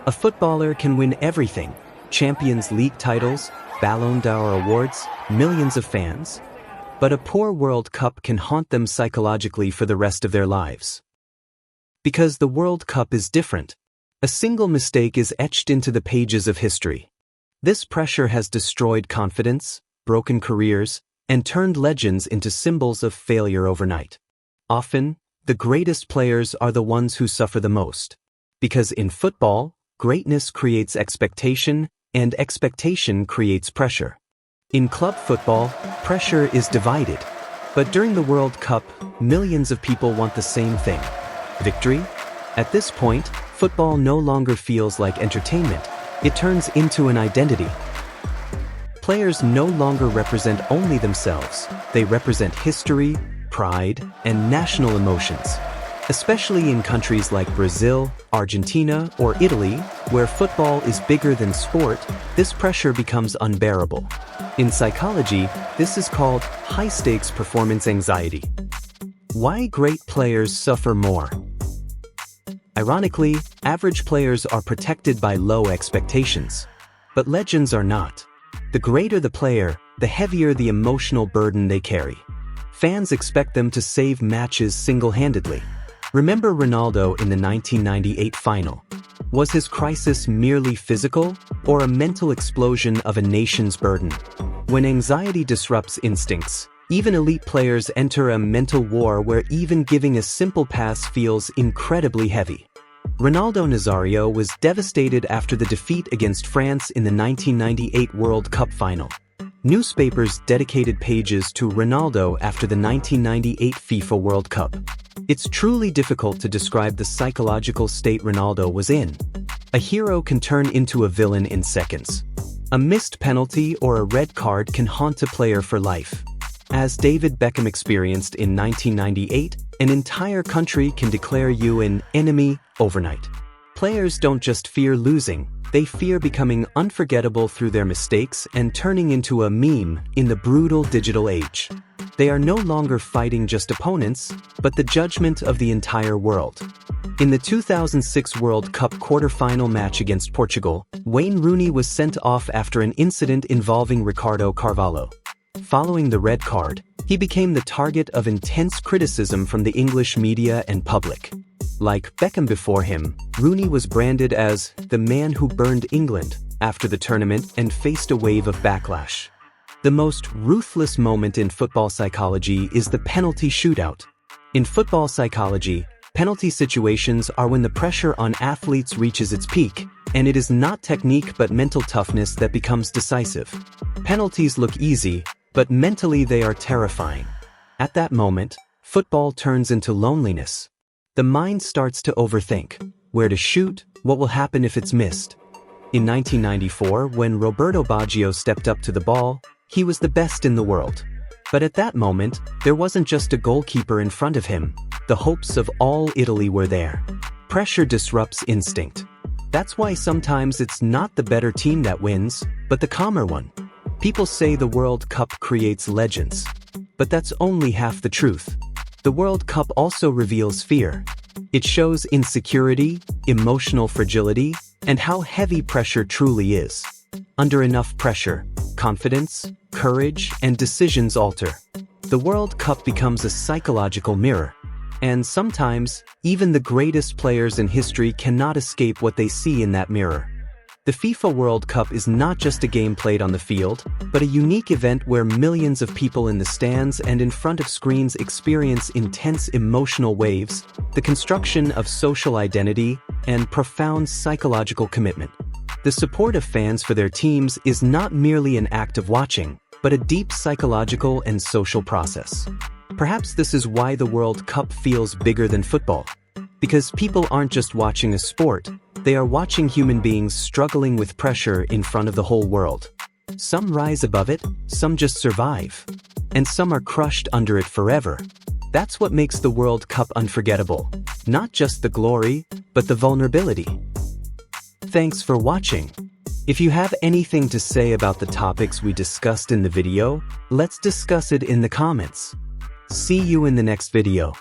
A footballer can win everything: Champions League titles, Ballon d'Or awards, millions of fans. But a poor World Cup can haunt them psychologically for the rest of their lives. Because the World Cup is different. A single mistake is etched into the pages of history. This pressure has destroyed confidence, broken careers, and turned legends into symbols of failure overnight. Often, the greatest players are the ones who suffer the most. Because in football, greatness creates expectation, and expectation creates pressure. In club football, pressure is divided. But during the World Cup, millions of people want the same thing: victory. At this point, football no longer feels like entertainment. It turns into an identity. Players no longer represent only themselves. They represent history, pride, and national emotions. Especially in countries like Brazil, Argentina, or Italy, where football is bigger than sport, this pressure becomes unbearable. In psychology, this is called high-stakes performance anxiety. Why great players suffer more? Ironically, average players are protected by low expectations. But legends are not. The greater the player, the heavier the emotional burden they carry. Fans expect them to save matches single-handedly. Remember Ronaldo in the 1998 final. Was his crisis merely physical, or a mental explosion of a nation's burden? When anxiety disrupts instincts, even elite players enter a mental war where even giving a simple pass feels incredibly heavy. Ronaldo Nazario was devastated after the defeat against France in the 1998 World Cup final. Newspapers dedicated pages to Ronaldo after the 1998 FIFA World Cup. It's truly difficult to describe the psychological state Ronaldo was in. A hero can turn into a villain in seconds. A missed penalty or a red card can haunt a player for life. As David Beckham experienced in 1998, an entire country can declare you an enemy overnight. Players don't just fear losing, they fear becoming unforgettable through their mistakes and turning into a meme in the brutal digital age. They are no longer fighting just opponents, but the judgment of the entire world. In the 2006 World Cup quarter-final match against Portugal, Wayne Rooney was sent off after an incident involving Ricardo Carvalho. Following the red card, he became the target of intense criticism from the English media and public. Like Beckham before him, Rooney was branded as the man who burned England after the tournament and faced a wave of backlash. The most ruthless moment in football psychology is the penalty shootout. In football psychology, penalty situations are when the pressure on athletes reaches its peak, and it is not technique but mental toughness that becomes decisive. Penalties look easy, but mentally they are terrifying. At that moment, football turns into loneliness. The mind starts to overthink where to shoot, what will happen if it's missed. In 1994, when Roberto Baggio stepped up to the ball, he was the best in the world. But at that moment, there wasn't just a goalkeeper in front of him. The hopes of all Italy were there. Pressure disrupts instinct. That's why sometimes it's not the better team that wins, but the calmer one. People say the World Cup creates legends. But that's only half the truth. The World Cup also reveals fear. It shows insecurity, emotional fragility, and how heavy pressure truly is. Under enough pressure, confidence, courage, and decisions alter. The World Cup becomes a psychological mirror. And sometimes, even the greatest players in history cannot escape what they see in that mirror. The FIFA World Cup is not just a game played on the field, but a unique event where millions of people in the stands and in front of screens experience intense emotional waves, the construction of social identity, and profound psychological commitment. The support of fans for their teams is not merely an act of watching, but a deep psychological and social process. Perhaps this is why the World Cup feels bigger than football. Because people aren't just watching a sport, they are watching human beings struggling with pressure in front of the whole world. Some rise above it, some just survive. And some are crushed under it forever. That's what makes the World Cup unforgettable. Not just the glory, but the vulnerability. Thanks for watching. If you have anything to say about the topics we discussed in the video, let's discuss it in the comments. See you in the next video.